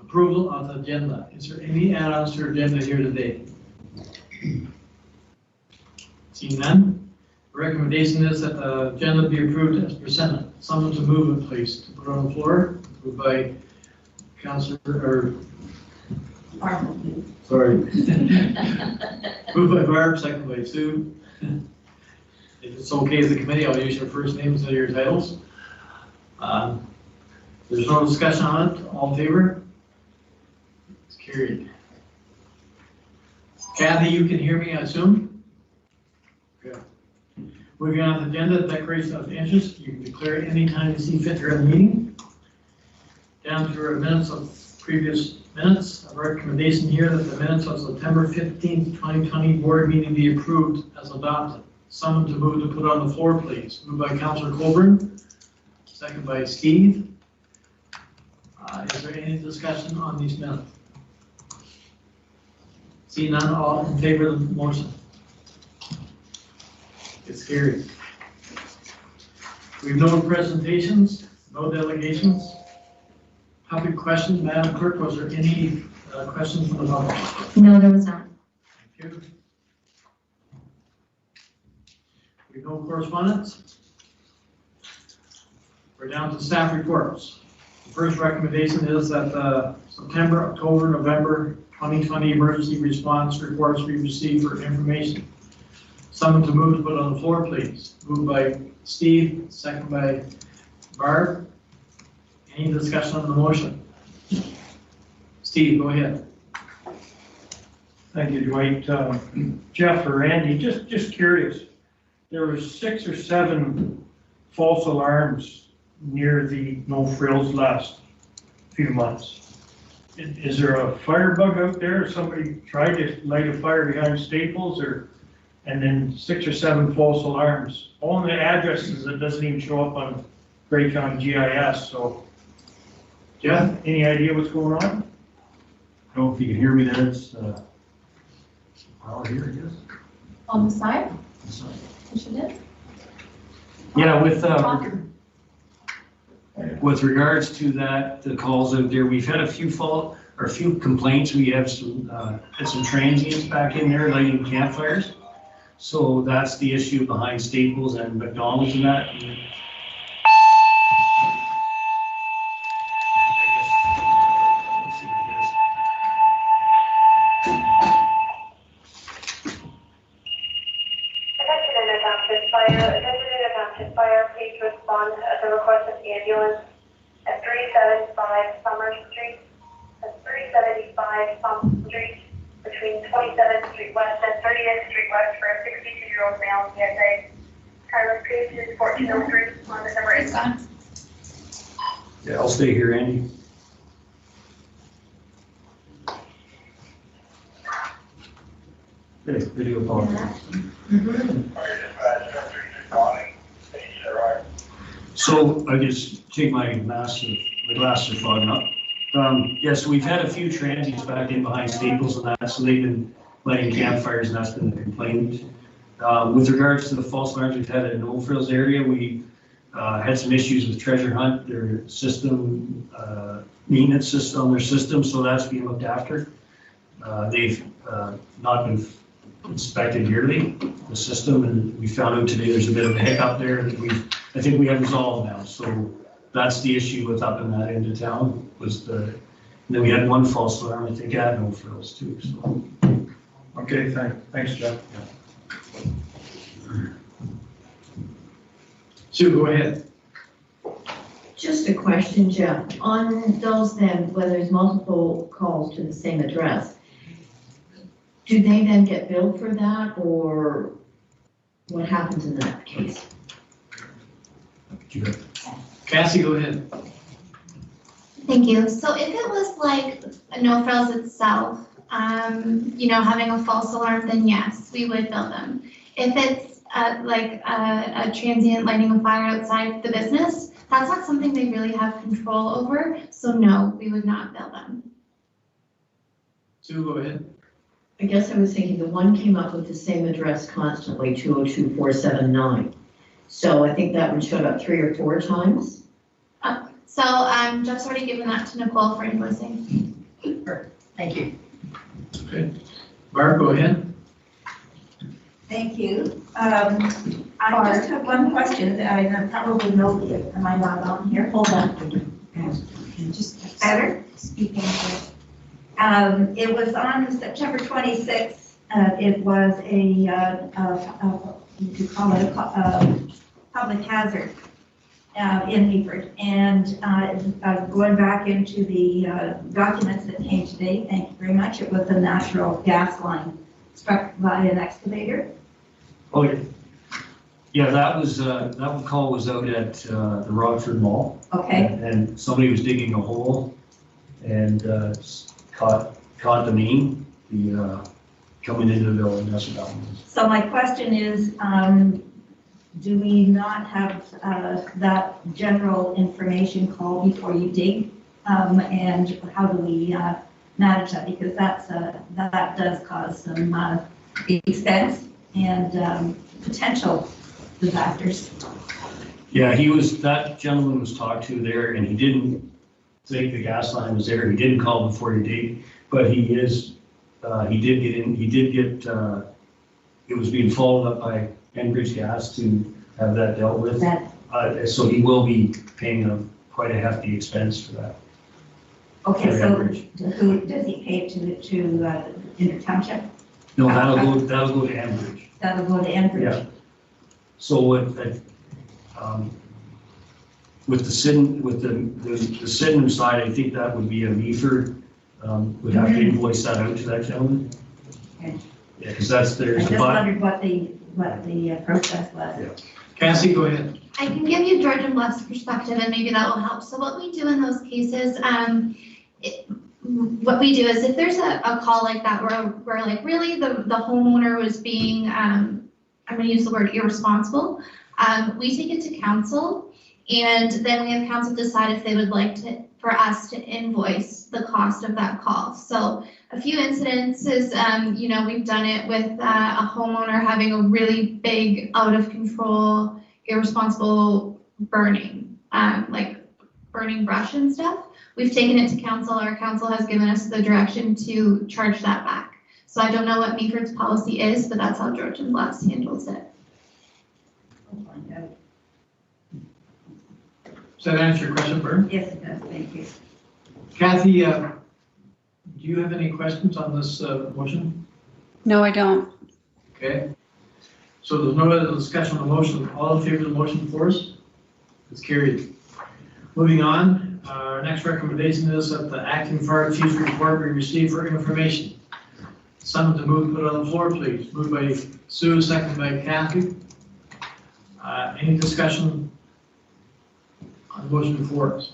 Approval of the agenda. Is there any add-ons to our agenda here today? Seeing none, the recommendation is that the agenda be approved as presented. Someone to move it, please, to put on the floor. Moved by Councillor, or sorry. Moved by Barb, second by Sue. If it's okay as a committee, I'll use your first names and your titles. There's no discussion on it. All in favor? It's carried. Kathy, you can hear me, I assume? Okay. Moving on to the agenda, declaration of interest. You can declare it anytime you see fit during the meeting. Down to our minutes of previous minutes. A recommendation here that the minutes of September 15th, 2020 board meeting be approved as adopted. Someone to move to put on the floor, please. Moved by Councillor Colburn, second by Steve. Is there any discussion on these minutes? See none, all in favor of the motion? It's carried. We have no presentations, no delegations. Public questions, Madam Clerk, was there any questions from the public? No, there was not. Thank you. We have no correspondence. We're down to staff reports. The first recommendation is that the September, October, November 2020 emergency response reports be received for information. Someone to move to put on the floor, please. Moved by Steve, second by Barb. Any discussion on the motion? Steve, go ahead. Thank you, Dwight. Jeff or Andy, just curious. There were 6 or 7 false alarms near the No Frills last few months. Is there a fire bug out there? Somebody tried to light a fire behind Staples, and then 6 or 7 false alarms. All in the addresses that doesn't even show up on Grey County GIS. So, Jeff, any idea what's going on? I don't know if you can hear me there. It's power here, I guess. On the side? Push it in. Yeah, with regards to that, the calls out there, we've had a few complaints. We have had some transients back in there lighting campfires. So that's the issue behind Staples and McDonald's and that. Attention in Township Fire, please respond at the request of the ambulance at 375 Summer Street, at 375 Summer Street, between 27th Street West and 30th Street West for a 62-year-old male PSA. Carlos Page is 1403 on the number 8. Yeah, I'll stay here, Andy. Okay, video call. So I just take my glasses are fogging up. Yeah, so we've had a few transients back in behind Staples and that, so they've been lighting campfires and that's been the complaint. With regards to the false alarms we've had in No Frills area, we had some issues with Treasure Hunt, their system, maintenance system on their system, so that's being looked after. They've not been inspected yearly, the system, and we found out today there's a bit of a hiccup there that I think we have resolved now. So that's the issue with up in that end of town was and then we had one false alarm, I think, at No Frills too. So. Okay, thanks, Jeff. Yeah. Sue, go ahead. Just a question, Jeff. On those then, where there's multiple calls to the same address, do they then get billed for that, or what happens in that case? Cassie, go ahead. Thank you. So if it was like a No Frills itself, having a false alarm, then yes, we would bill them. If it's like a transient lighting a fire outside the business, that's not something they really have control over. So no, we would not bill them. Sue, go ahead. I guess I was thinking the one came up with the same address constantly, 202479. So I think that one showed up 3 or 4 times. So Jeff's already given that to Nicole for invoicing. Thank you. Okay. Barb, go ahead. Thank you. I just have one question. I probably know it. Am I not on here? Hold on. Just better speaking. It was on September 26th. It was what do you call it, a public hazard in Meaford. And going back into the documents that came today, thank you very much. It was a natural gas line struck by an excavator. Oh, yeah. Yeah, that call was out at the Rockford Mall. Okay. And somebody was digging a hole and caught the main, coming into the building, that's what that was. So my question is, do we not have that general information call before you dig? And how do we manage that? Because that does cause some expense and potential disasters. Yeah, that gentleman was talked to there, and he didn't think the gas line was there. He didn't call before he dig, but he did get, it was being followed up by Enbridge Gas to have that dealt with. So he will be paying quite a hefty expense for that. Okay, For so Enbridge. who does he pay to Inter Township? No, that'll go to Enbridge. That'll go to Enbridge. Yeah. So with the Sydenham side, I think that would be a Meaford, would have to invoice that out to that gentleman. Okay. Yeah, because there's I the just bud. wondered what the process was. Yeah. Cassie, go ahead. I can give you George and Bluff's perspective and maybe that will help. So what we do in those cases, what we do is if there's a call like that where like really the homeowner was being, I'm gonna use the word irresponsible, we take it to council and then we have council decide if they would like for us to invoice the cost of that call. So a few incidences, we've done it with a homeowner having a really big, out of control, irresponsible burning, like burning brush and stuff. We've taken it to council. Our council has given us the direction to charge that back. So I don't know what Meaford's policy is, but that's how George and Bluff's handles it. I'll find out. Does that answer your question, Bert? Yes, it does. Thank you. Kathy, do you have any questions on this motion? No, I don't. Okay. So there's no other discussion on the motion. All in favor of the motion for us? It's carried. Moving on, our next recommendation is that the acting fire chief's report be received for information. Someone to move, put it on the floor, please. Moved by Sue, seconded by Kathy. Any discussion on the motion before us?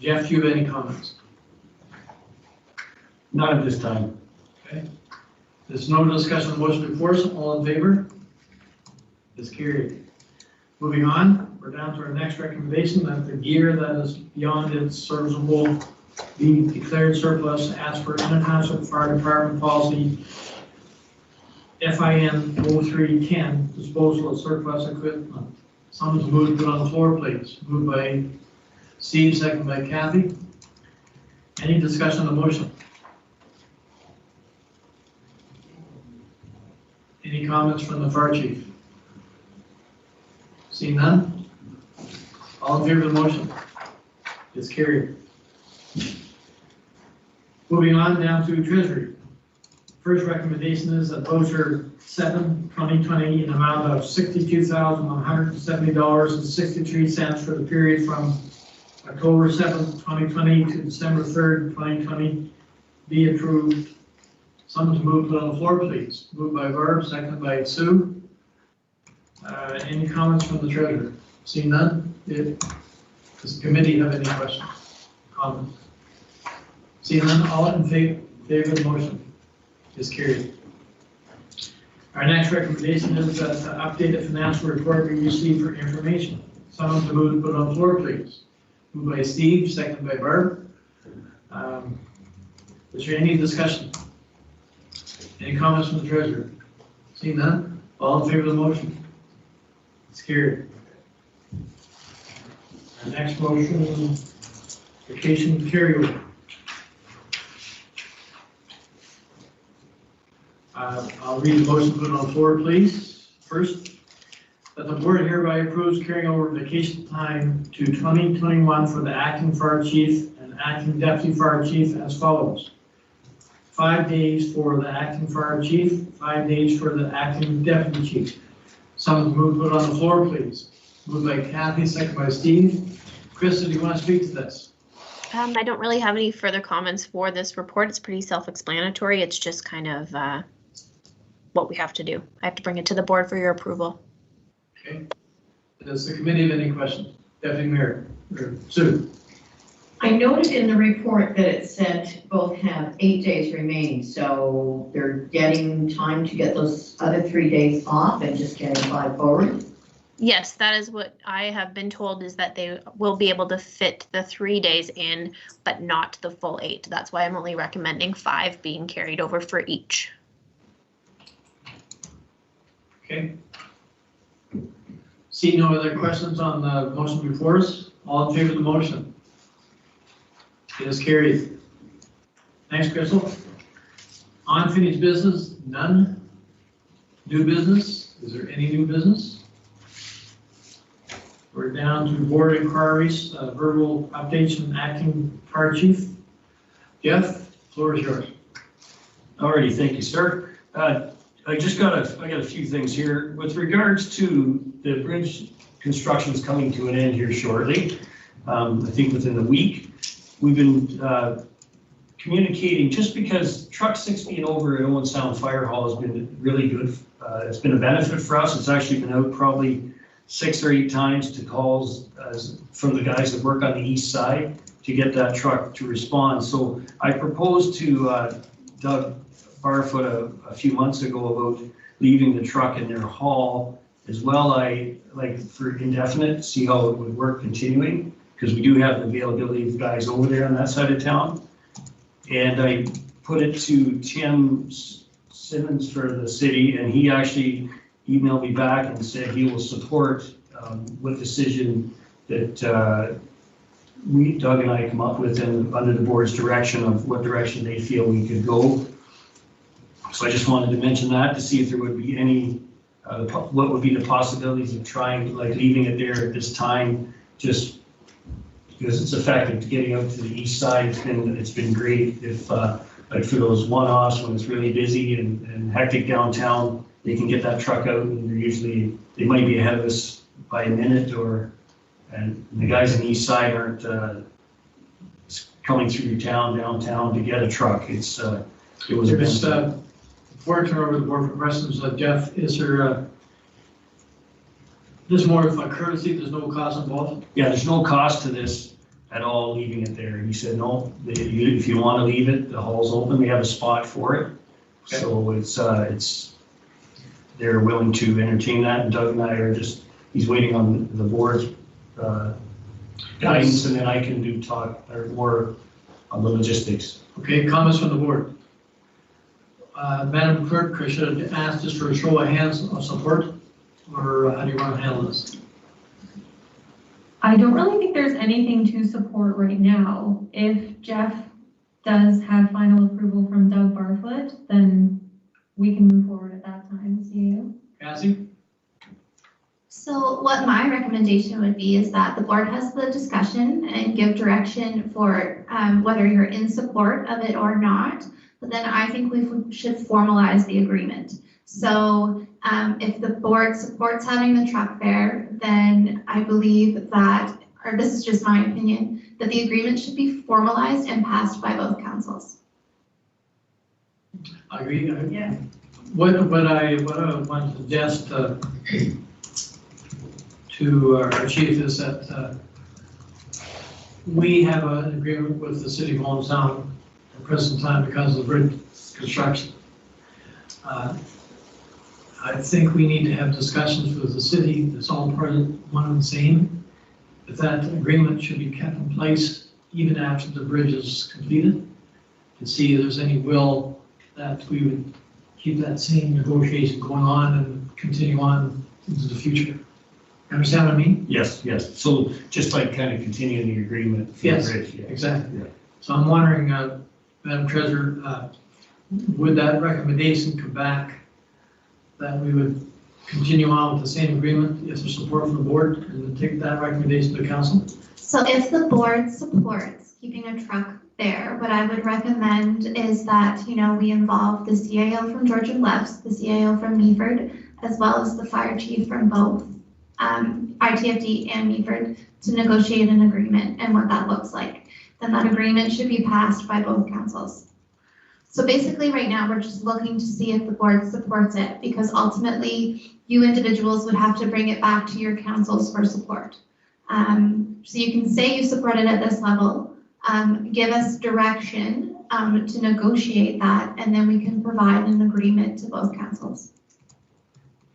Jeff, do you have any comments? Not at this time. Okay. There's no discussion on the motion before us. All in favor? It's carried. Moving on, we're down to our next recommendation that the gear that is beyond its serviceable be declared surplus as per Inter Township Fire Department policy FIN 0310, disposal of surplus equipment. Someone's moved, put on the floor, please. Moved by Steve, second by Kathy. Any discussion on the motion? Any comments from the fire chief? Seeing none? All in favor of the motion? It's carried. Moving on down to Treasury. First recommendation is that voucher 7, 2020 in the amount of $62,170.63 for the period from October 7th, 2020 to December 3rd, 2020 be approved. Someone's moved, put on the floor, please. Moved by Barb, seconded by Sue. Any comments from the treasurer? Seeing none? Does the committee have any questions? Comments? Seeing none, all in favor of the motion is carried. Our next recommendation is that the updated financial report be received for information. Someone to move, put on the floor, please. Moved by Steve, seconded by Barb. Is there any discussion? Any comments from the treasurer? Seeing none, all in favor of the motion? It's carried. Our next motion, vacation carryover. I'll read the motion put on the floor, please. First, that the board hereby approves carrying over vacation time to 2021 for the acting fire chief and acting deputy fire chief as follows. 5 days for the acting fire chief, 5 days for the acting deputy chief. Someone's move put on the floor, please. Moved by Kathy, second by Steve. Krista, do you want to speak to this? I don't really have any further comments for this report. It's pretty self-explanatory. It's just kind of what we have to do. I have to bring it to the board for your approval. Okay. Does the committee have any questions? Deputy Mayor, or Sue? I noted in the report that it said both have 8 days remaining, so they're getting time to get those other 3 days off and just getting 5 forward. Yes, that is what I have been told, is that they will be able to fit the 3 days in, but not the full 8. That's why I'm only recommending 5 being carried over for each. Okay. See no other questions on the motion before us? All in favor of the motion? It is carried. Thanks, Crystal. Unfinished business, none. New business, is there any new business? We're down to board inquiries, verbal updates from acting fire chief. Jeff, floor is yours. Alrighty, thank you, sir. I got a few things here. With regards to the bridge construction's coming to an end here shortly, I think within the week. We've been communicating, just because truck 60 and over at Owen Sound Fire Hall has been really good. It's been a benefit for us. It's actually been out probably 6 or 8 times to calls from the guys that work on the east side to get that truck to respond. So I proposed to Doug Barfoot a few months ago about leaving the truck in their hall as well. I like for indefinite, see how it would work continuing, because we do have the availability of guys over there on that side of town. And I put it to Tim Simmons for the city, and he actually emailed me back and said he will support what decision that Doug and I come up with, and under the board's direction of what direction they feel we could go. So I just wanted to mention that to see if there would be any, what would be the possibilities of trying, like leaving it there at this time, just because it's effective to getting out to the east side. It's been great. If like for those one-offs when it's really busy and hectic downtown, they can get that truck out, and they're usually, they might be ahead of us by a minute, and the guys on the east side aren't coming through downtown to get a truck. It was a Just, before I turn over the board for questions, Jeff, is there, this is more of a courtesy, there's no cost involved? Yeah, there's no cost to this at all, leaving it there. He said, no, if you want to leave it, the hall's open, we have a spot for it. Okay. So it's they're willing to entertain that, and Doug and I are just, he's waiting on the board's guidance, and then I can do talk or more on the logistics. Okay, comments from the board. Madam Clerk, I should have asked just for a show of hands of support, or how do you want to handle this? I don't really think there's anything to support right now. If Jeff does have final approval from Doug Barfoot, then we can move forward at that time. See you. Cassie? So what my recommendation would be is that the board has the discussion and give direction for whether you're in support of it or not. But then I think we should formalize the agreement. So if the board supports having the truck there, then I believe that, or this is just my opinion, that the agreement should be formalized and passed by both councils. I agree. Yeah. What I want to suggest to our chief is that we have an agreement with the city of Owen Sound at the present time because of the bridge construction. I think we need to have discussions with the city. It's all part of one and the same. If that agreement should be kept in place even after the bridge is completed, to see if there's any will that we would keep that same negotiation going on and continue on into the future. Understand what I mean? Yes. So just like kind of continuing the agreement for Yes, the bridge. Yeah. Exactly. Yeah. So I'm wondering, Madam Treasurer, would that recommendation come back that we would continue on with the same agreement if there's support from the board and then take that recommendation to council? So if the board supports keeping a truck there, what I would recommend is that, we involve the CAO from Georgia Lefts, the CAO from Meaford, as well as the fire chief from both ITFD and Meaford to negotiate an agreement and what that looks like. Then that agreement should be passed by both councils. So basically right now, we're just looking to see if the board supports it, because ultimately you individuals would have to bring it back to your councils for support. So you can say you support it at this level, give us direction to negotiate that, and then we can provide an agreement to both councils.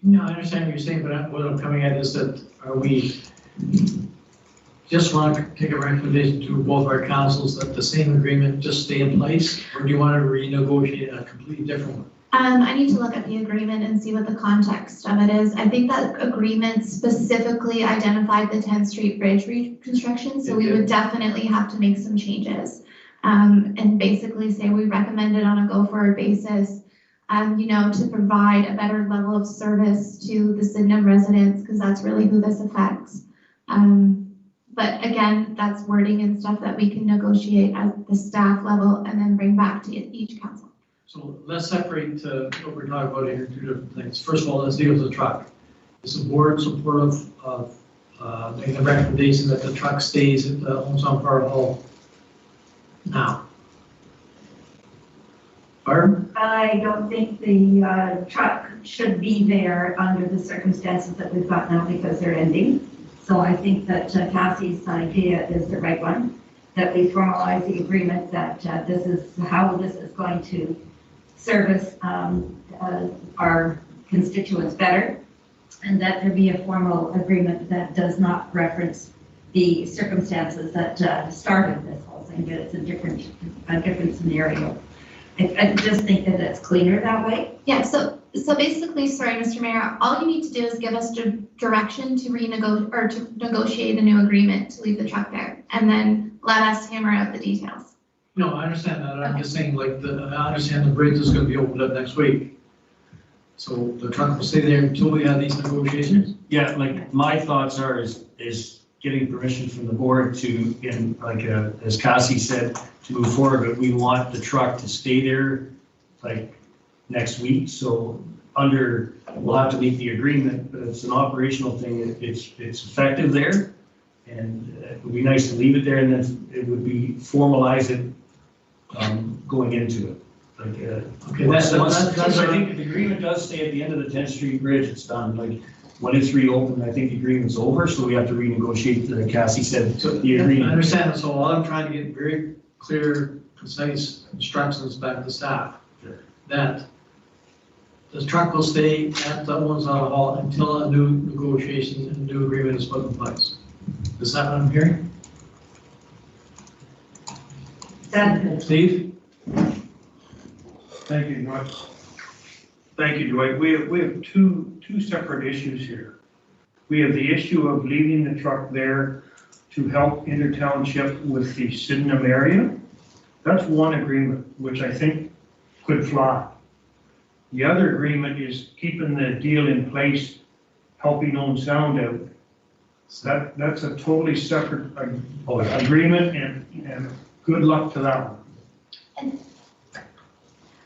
No, I understand what you're saying, but what I'm coming at is that are we just want to take a recommendation to both our councils that the same agreement just stay in place, or do you want to renegotiate a completely different one? I need to look at the agreement and see what the context of it is. I think that agreement specifically identified the 10th Street Bridge reconstruction, so we would definitely have to make some changes. And basically say we recommend it on a go-forward basis, to provide a better level of service to the Sydenham residents, because that's really who this affects. But again, that's wording and stuff that we can negotiate at the staff level and then bring back to each council. So let's separate what we're talking about here, two different things. First of all, let's deal with the truck. Is the board supportive of making a recommendation that the truck stays at the Homes on Fire Hall now? Barb? I don't think the truck should be there under the circumstances that we've got now because they're ending. So I think that Cassie's idea is the right one, that we formalize the agreement that this is how this is going to service our constituents better, and that there be a formal agreement that does not reference the circumstances that started this whole thing, that it's a different scenario. I just think that it's cleaner that way. Yeah, so basically, sorry, Mr. Mayor, all you need to do is give us direction to negotiate a new agreement to leave the truck there, and then let us hammer out the details. No, I understand that. I'm just saying, I understand the bridge is going to be opened up next week. So the truck will stay there until we have these negotiations? Yeah, my thoughts are is getting permission from the board to, as Cassie said, to move forward, but we want the truck to stay there next week. So we'll have to meet the agreement, but it's an operational thing. It's effective there, and it would be nice to leave it there, and then it would be formalize it going into it. Okay, I think the agreement does stay at the end of the 10th Street Bridge. It's done. When it's reopened, I think the agreement's over, so we have to renegotiate. Cassie said the agreement. I understand. So all I'm trying to get very clear, concise instructions back to staff that the truck will stay at the ones on the hall until a new negotiation and a new agreement is put in place. Is that what I'm hearing? Steve? Thank you, Dwight. Thank you, Dwight. We have two separate issues here. We have the issue of leaving the truck there to help Township with the Sydenham area. That's one agreement, which I think could fly. The other agreement is keeping the deal in place, helping Owen Sound out. That's a totally separate agreement, and good luck to that one.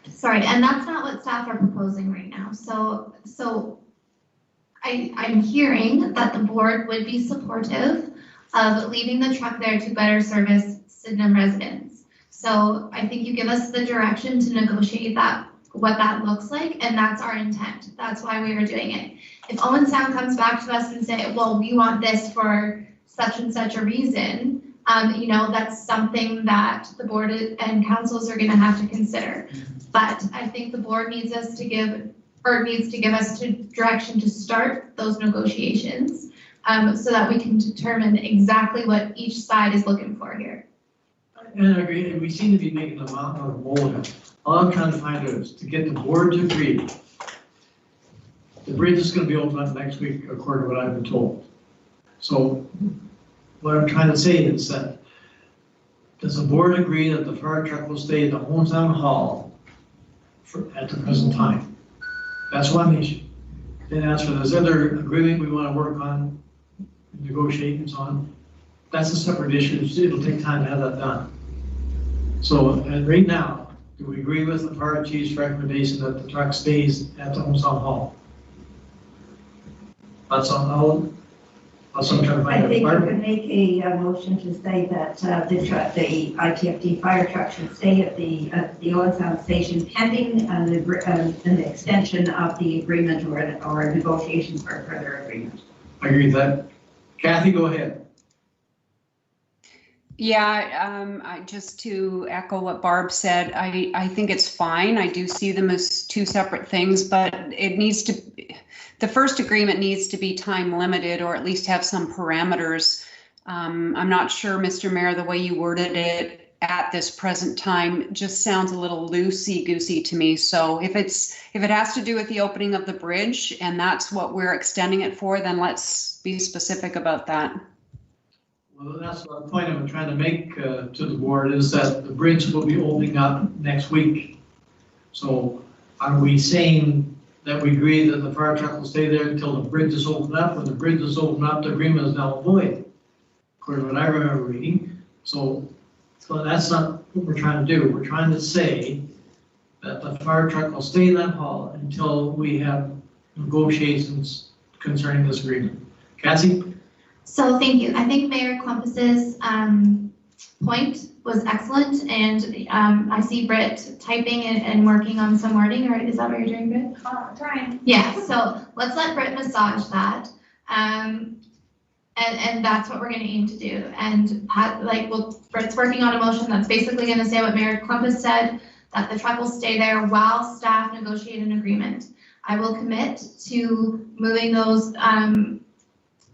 Sorry, and that's not what staff are proposing right now. So I'm hearing that the board would be supportive of leaving the truck there to better service Sydenham residents. So I think you give us the direction to negotiate what that looks like, and that's our intent. That's why we are doing it. If Owen Sound comes back to us and say, well, we want this for such and such a reason, that's something that the board and councils are going to have to consider. But I think the board needs to give us direction to start those negotiations so that we can determine exactly what each side is looking for here. And I agree, and we seem to be making a mountain out of a molehill. All I'm trying to find out is to get the board to agree. The bridge is going to be opened up next week, according to what I've been told. So what I'm trying to say is that, does the board agree that the fire truck will stay at the Hometown Hall at the present time. That's one issue. Then as for this other agreement we want to work on, negotiations on, that's a separate issue. It'll take time to have that done. So, and right now, do we agree with the fire chief's recommendation that the truck stays at the Hometown Hall? That's all. That's what I'm trying to I find out. think you Barb? could make a motion to say that the ITFD fire truck should stay at the oil sound station pending an extension of the agreement or a negotiation for a further agreement. I agree with that. Kathy, go ahead. Yeah, just to echo what Barb said, I think it's fine. I do see them as two separate things, but it needs to, the first agreement needs to be time limited or at least have some parameters. I'm not sure, Mr. Mayor, the way you worded it at this present time just sounds a little loosey-goosey to me. So if it has to do with the opening of the bridge and that's what we're extending it for, then let's be specific about that. Well, that's the point I'm trying to make to the board is that the bridge will be opening up next week. So are we saying that we agree that the fire truck will stay there until the bridge is opened up? When the bridge is opened up, the agreement is now void, according to what I remember reading. So that's not what we're trying to do. We're trying to say that the fire truck will stay in that hall until we have negotiations concerning this agreement. Cassie? So thank you. I think Mayor Klumpus's point was excellent, and I see Britt typing and working on some wording, or is that what you're doing, Britt? Trying. Yeah, so let's let Britt massage that. And that's what we're gonna aim to do. And Britt's working on a motion that's basically gonna say what Mayor Klumpus said, that the truck will stay there while staff negotiate an agreement. I will commit to moving those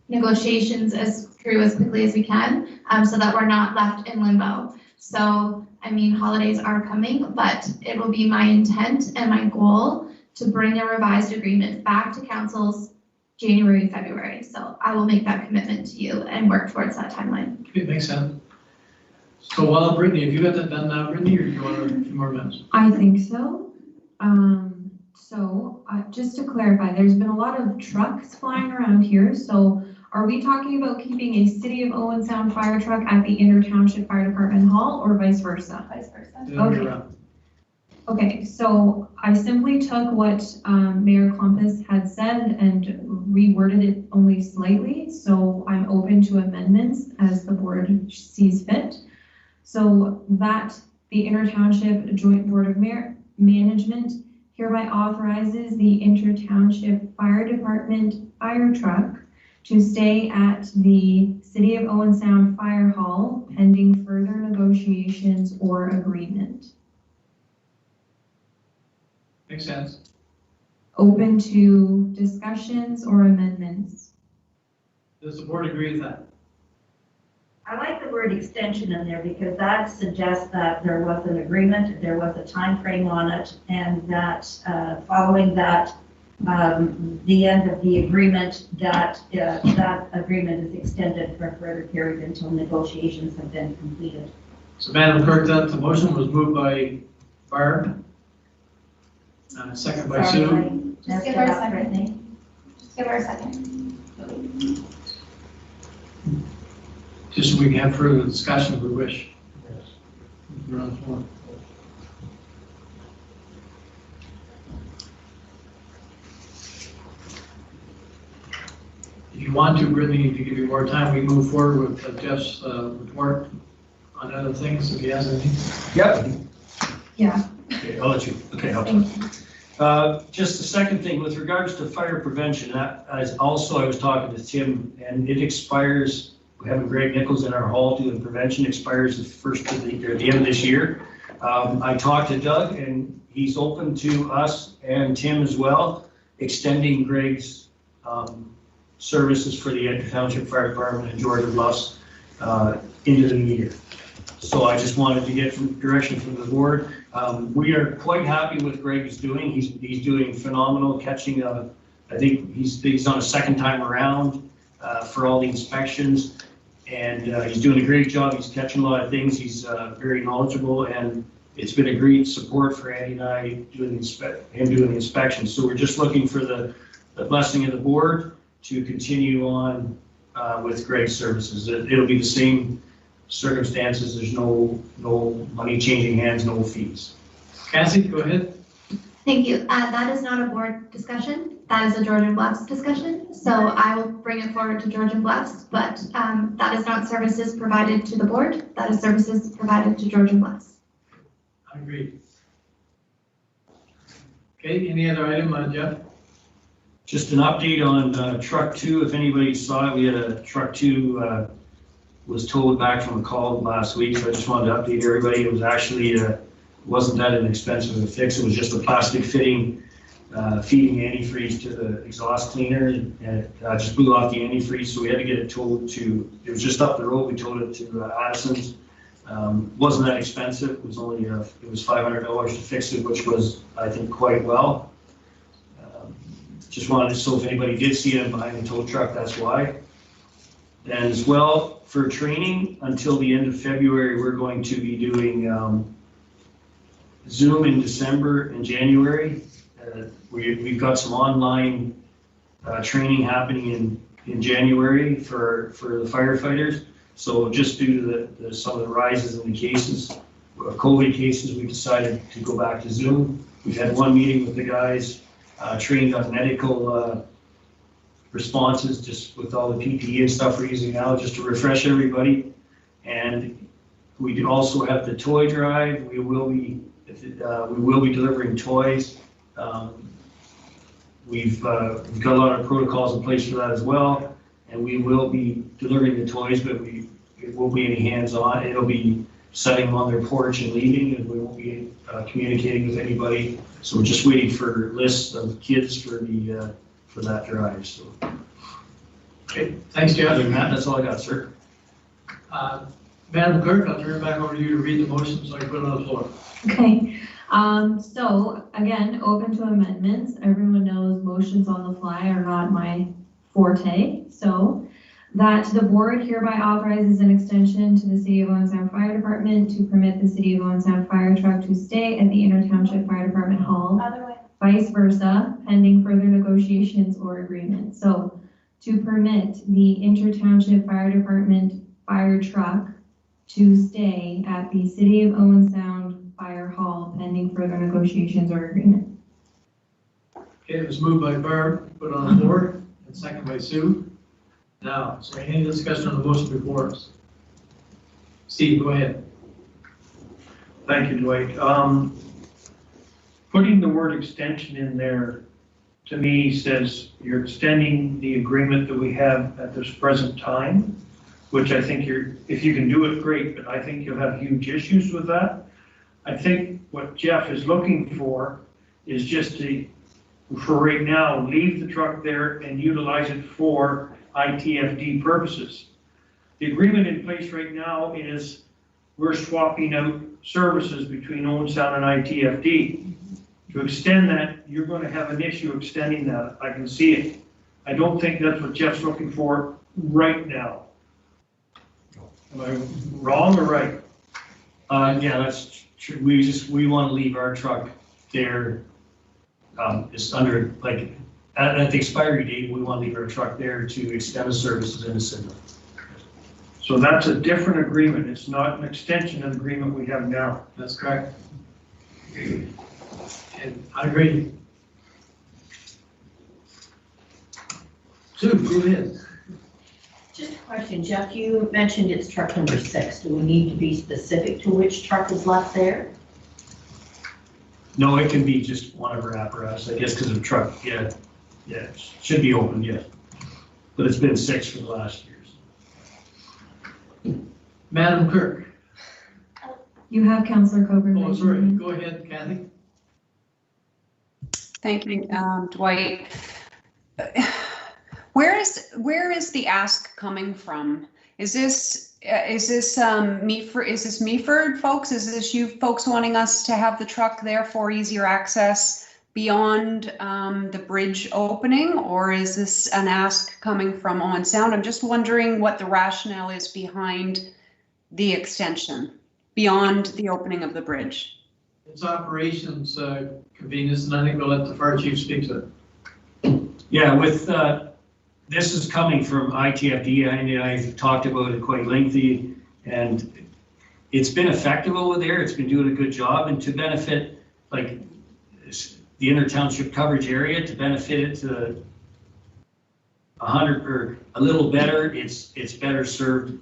negotiations through as quickly as we can, so that we're not left in limbo. So, I mean, holidays are coming, but it will be my intent and my goal to bring a revised agreement back to council's January, February. So I will make that commitment to you and work towards that timeline. It makes sense. So while Brittany, have you got that done now, Brittany, or do you want a few more minutes? I think so. Just to clarify, there's been a lot of trucks flying around here, so are we talking about keeping a City of Owen Sound fire truck at the Inter-Township Fire Department Hall or vice versa? Vice versa. Okay. Okay, so I simply took what Mayor Klumpus had said and reworded it only slightly, so I'm open to amendments as the board sees fit. So that the Inter-Township Joint Board of Management hereby authorizes the Inter-Township Fire Department fire truck to stay at the City of Owen Sound Fire Hall pending further negotiations or agreement. Makes sense. Open to discussions or amendments. Does the board agree with that? I like the word extension in there because that suggests that there was an agreement, there was a time frame on it, and that following that, the end of the agreement, that agreement is extended for a further period until negotiations have been completed. So Madam Clerk, that the motion was moved by Barb, second by Sue. Just give her a second. Just give her a second. Just so we can have further discussion if we wish. You're on the floor. If you want to, Brittany, to give you more time, we move forward with Jeff's report on other things, if he has anything. Yep. Yeah. Okay, I'll let you, okay, I'll Thank you. just the second thing, with regards to fire prevention, I was talking to Tim, and it expires, we have Greg Nichols in our hall doing prevention, expires the end of this year. I talked to Doug, and he's open to us and Tim as well, extending Greg's services for the Township Fire Department and Georgia Bluffs into the new year. So I just wanted to get some direction from the board. We are quite happy with Greg is doing. He's doing phenomenal catching. I think he's on a second time around for all the inspections, and he's doing a great job. He's catching a lot of things. He's very knowledgeable, and it's been agreed support for Andy and I doing the inspection. So we're just looking for the blessing of the board to continue on with Greg's services. It'll be the same circumstances. There's no money changing hands, no fees. Cassie, go ahead. Thank you. That is not a board discussion. That is a Georgian Bluffs discussion. So I will bring it forward to Georgian Bluffs, but that is not services provided to the board. That is services provided to Georgian Bluffs. I agree. Okay, any other item, Jeff? Just an update on truck 2. If anybody saw it, we had a truck 2 was towed back from a call last week. So I just wanted to update everybody. It was actually wasn't that inexpensive of a fix. It was just a plastic fitting feeding antifreeze to the exhaust cleaner, and it just blew off the antifreeze. So we had to get it towed to. It was just up the road. We towed it to Addison's. Wasn't that expensive. It was only it was $500 to fix it, which was, I think, quite well. Just wanted to, so if anybody did see it behind the tow truck, that's why. And as well, for training, until the end of February, we're going to be doing Zoom in December and January. We've got some online training happening in January for the firefighters. So just due to some of the rises in the cases, COVID cases, we decided to go back to Zoom. We've had one meeting with the guys, trained on medical responses, just with all the PPE and stuff we're using now, just to refresh everybody. And we do also have the toy drive. We will be delivering toys. We've got a lot of protocols in place for that as well. And we will be delivering the toys, but it won't be any hands-on. It'll be setting them on their porch and leaving, and we won't be communicating with anybody. So we're just waiting for lists of kids for that drive. So, Okay, thanks, Jeff. other than that, that's all I got, sir. Madam Clerk, I'll turn it back over to you to read the motion so I can put it on the floor. Okay, so again, open to amendments. Everyone knows motions on the fly are not my forte. So that the board hereby authorizes an extension to the City of Owen Sound Fire Department to permit the City of Owen Sound Fire Truck to stay at the Inter-Township Fire Department Hall, vice versa, pending further negotiations or agreement. So to permit the Inter-Township Fire Department fire truck to stay at the City of Owen Sound Fire Hall, pending further negotiations or agreement. Okay, it was moved by Barb, put on the floor, and second by Sue. Now, is there any discussion on the motion before us? Steve, go ahead. Thank you, Dwight. Putting the word extension in there, to me, says you're extending the agreement that we have at this present time, which I think if you can do it, great, but I think you'll have huge issues with that. I think what Jeff is looking for is just to, for right now, leave the truck there and utilize it for ITFD purposes. The agreement in place right now is we're swapping out services between Owen Sound and ITFD. To extend that, you're going to have an issue extending that. I can see it. I don't think that's what Jeff's looking for right now. Am I wrong or right? Yeah, that's true. We want to leave our truck there. It's under, like, at the expiry date, we want to leave our truck there to extend the services in the city. So that's a different agreement. It's not an extension of the agreement we have now. That's correct. And I agree. Sue, go ahead. Just a question, Jeff, you mentioned it's truck number 6. Do we need to be specific to which truck is left there? No, it can be just one of our apparatus, I guess, because of truck, yeah, it should be open, yeah. But it's been 6 for the last years. Madam Clerk. You have Councillor Coburn. Oh, sorry, go ahead, Kathy. Thank you, Dwight. Where is the ask coming from? Is this Meaford folks? Is this you folks wanting us to have the truck there for easier access beyond the bridge opening, or is this an ask coming from Owen Sound? I'm just wondering what the rationale is behind the extension beyond the opening of the bridge. It's operations convenience, and I think we'll let the fire chief speak to it. Yeah, with, this is coming from ITFD, and I've talked about it quite lengthy, and it's been effective over there, it's been doing a good job, and to benefit, like, the inter-township coverage area, to benefit it to 100 or a little better, it's better served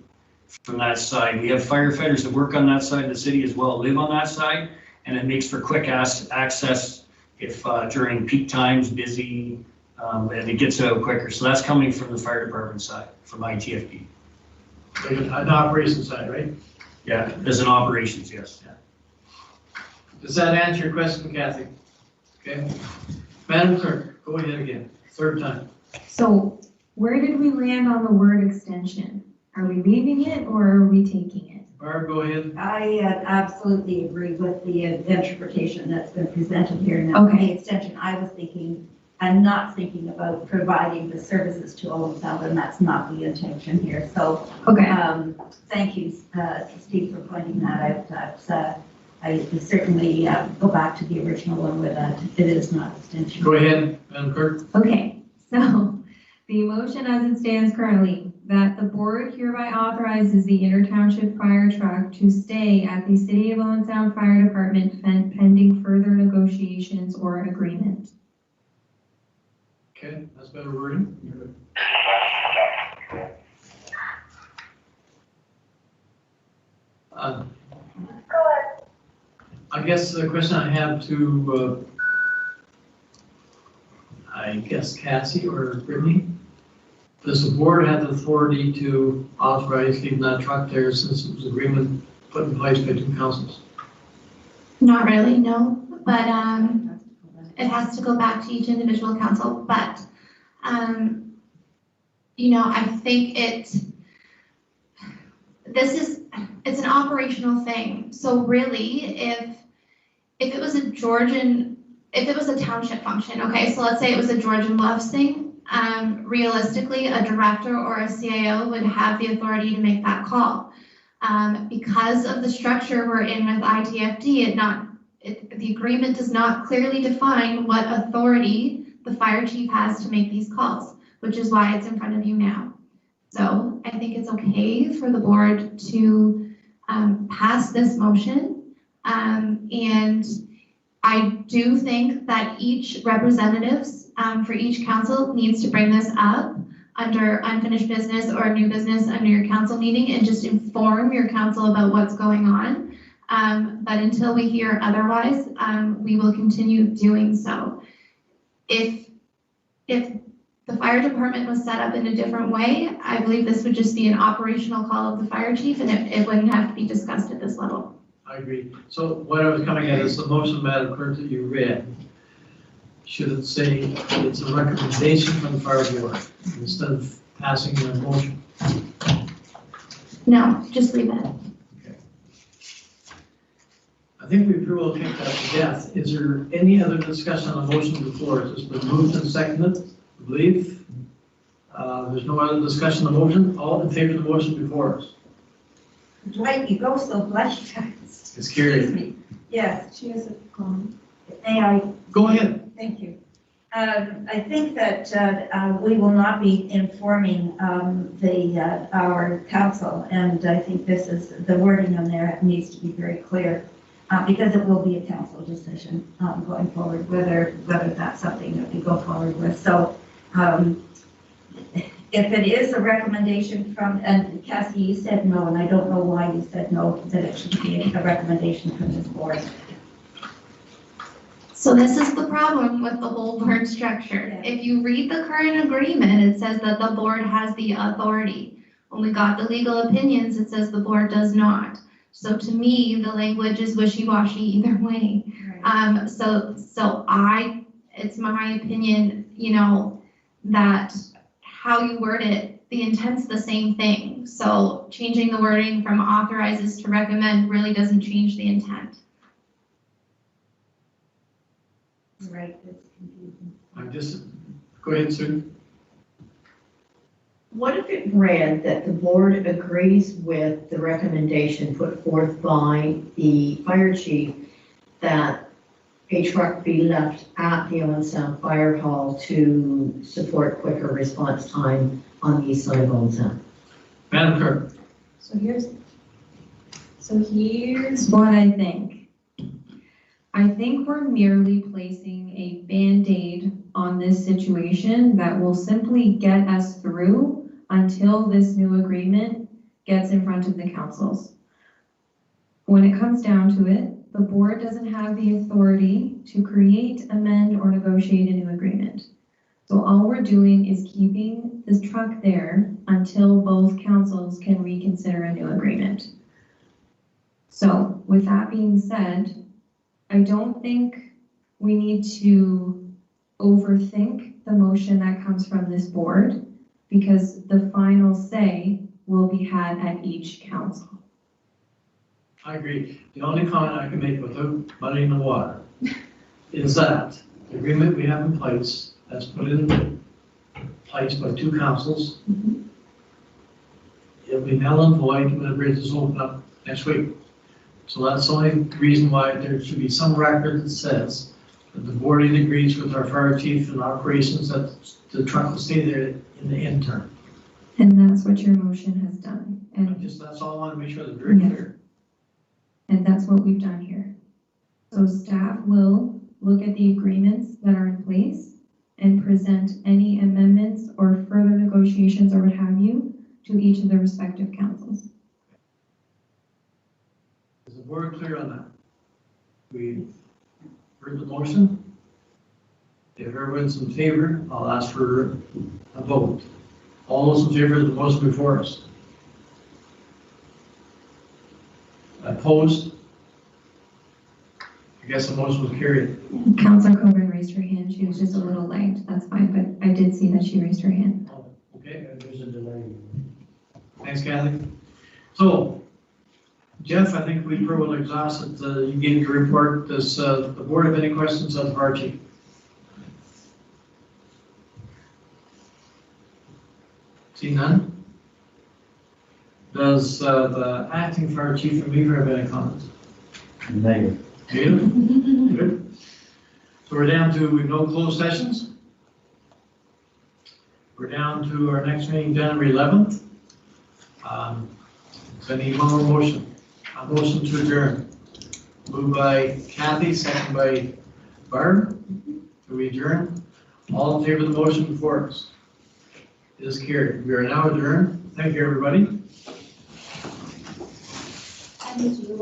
from that side. We have firefighters that work on that side of the city as well, live on that side, and it makes for quick access if during peak times, busy, and it gets out quicker. So that's coming from the fire department side, from ITFD. An operations side, right? Yeah, as an operations, yes. Does that answer your question, Kathy? Okay. Madam Clerk, go ahead again, third time. So where did we land on the word extension? Are we leaving it or are we taking it? Barb, go ahead. I absolutely agree with the interpretation that's been presented here. Now, Okay. the extension, I'm not thinking about providing the services to all of them, and that's not the intention here. So, Okay. thank you, Steve, for pointing that out. I certainly go back to the original one where that it is not extension. Go ahead, Madam Clerk. Okay, so the motion as it stands currently, that the board hereby authorizes the inter-township fire truck to stay at the City of Owen Sound Fire Department pending further negotiations or agreement. Okay, that's better wording. Go ahead. I guess the question I have to, I guess Cassie or Brittany, does the board have the authority to authorize leaving that truck there since it was agreement put in place by two councils? Not really, no, but, it has to go back to each individual council, but, you know, I think it's an operational thing. So really, if it was a township function, okay, so let's say it was a Georgian Bluffs thing, realistically, a director or a CIO would have the authority to make that call. Because of the structure we're in with ITFD, the agreement does not clearly define what authority the fire chief has to make these calls, which is why it's in front of you now. So I think it's okay for the board to pass this motion. And I do think that each representatives for each council needs to bring this up under unfinished business or new business under your council meeting and just inform your council about what's going on. But until we hear otherwise, we will continue doing so. If the fire department was set up in a different way, I believe this would just be an operational call of the fire chief and it wouldn't have to be discussed at this level. I agree. So what I was coming at is the motion, Madam Clerk, that you read. Should it say it's a recommendation from the fire board instead of passing a motion? No, just leave it. I think we pretty well kicked that to death. Is there any other discussion on the motion before it? It's been moved and seconded, I believe. There's no other discussion on the motion. All in favor of the motion before us? Dwight, you go so bloody fast. It's carried. Excuse me. Yes. She has a comment. May I? Go ahead. Thank you. I think that we will not be informing our council, and I think this is, the wording on there needs to be very clear, because it will be a council decision going forward, whether that's something that we go forward with. So if it is a recommendation from, and Cassie, you said no, and I don't know why you said no, that it should be a recommendation from this board. So this is the problem with the whole board structure. Yeah. If you read the current agreement, it says that the board has the authority. When we got the legal opinions, it says the board does not. So to me, the language is wishy-washy either way. Right. It's my opinion, you know, that how you word it, the intent's the same thing. So changing the wording from authorizes to recommend really doesn't change the intent. Right, it's confusing. Go ahead, Sue. What if it read that the board agrees with the recommendation put forth by the fire chief that a truck be left at the Owen Sound Fire Hall to support quicker response time on the east side of Owen Sound. Madam Clerk. So here's what I think. I think we're merely placing a Band-Aid on this situation that will simply get us through until this new agreement gets in front of the councils. When it comes down to it, the board doesn't have the authority to create, amend, or negotiate a new agreement. So all we're doing is keeping this truck there until both councils can reconsider a new agreement. So with that being said, I don't think we need to overthink the motion that comes from this board, because the final say will be had at each council. I agree. The only comment I can make without muddying the water is that the agreement we have in place, that's put in place by two councils, it'll be null and void when the bridge is open up next week. So that's the only reason why there should be some record that says that the board agrees with our fire chief and operations that the truck will stay there in the interim. And that's what your motion has done. And That's all I want to make sure that we're clear. And that's what we've done here. So staff will look at the agreements that are in place and present any amendments or further negotiations or what have you to each of the respective councils. Is the board clear on that? We've heard the motion. If everyone's in favor, I'll ask for a vote. All those in favor of the motion before us? Opposed? I guess the motion was carried. Councilor Coburn raised her hand. She was just a little late. That's fine, but I did see that she raised her hand. Oh, okay. There's a delay. Thanks, Kathy. So, Jeff, I think we pretty well exhausted. You gave your report. Does the board have any questions of the fire chief? See none? Does the acting fire chief from Beaver have any comments? Negative. Negative? Good. So we're down to no closed sessions. We're down to our next meeting, January 11th. So I need one more motion. A motion to adjourn. Moved by Kathy, second by Barb. Do we adjourn? All in favor of the motion before us? It is carried. We are now adjourned. Thank you, everybody. Thank you for your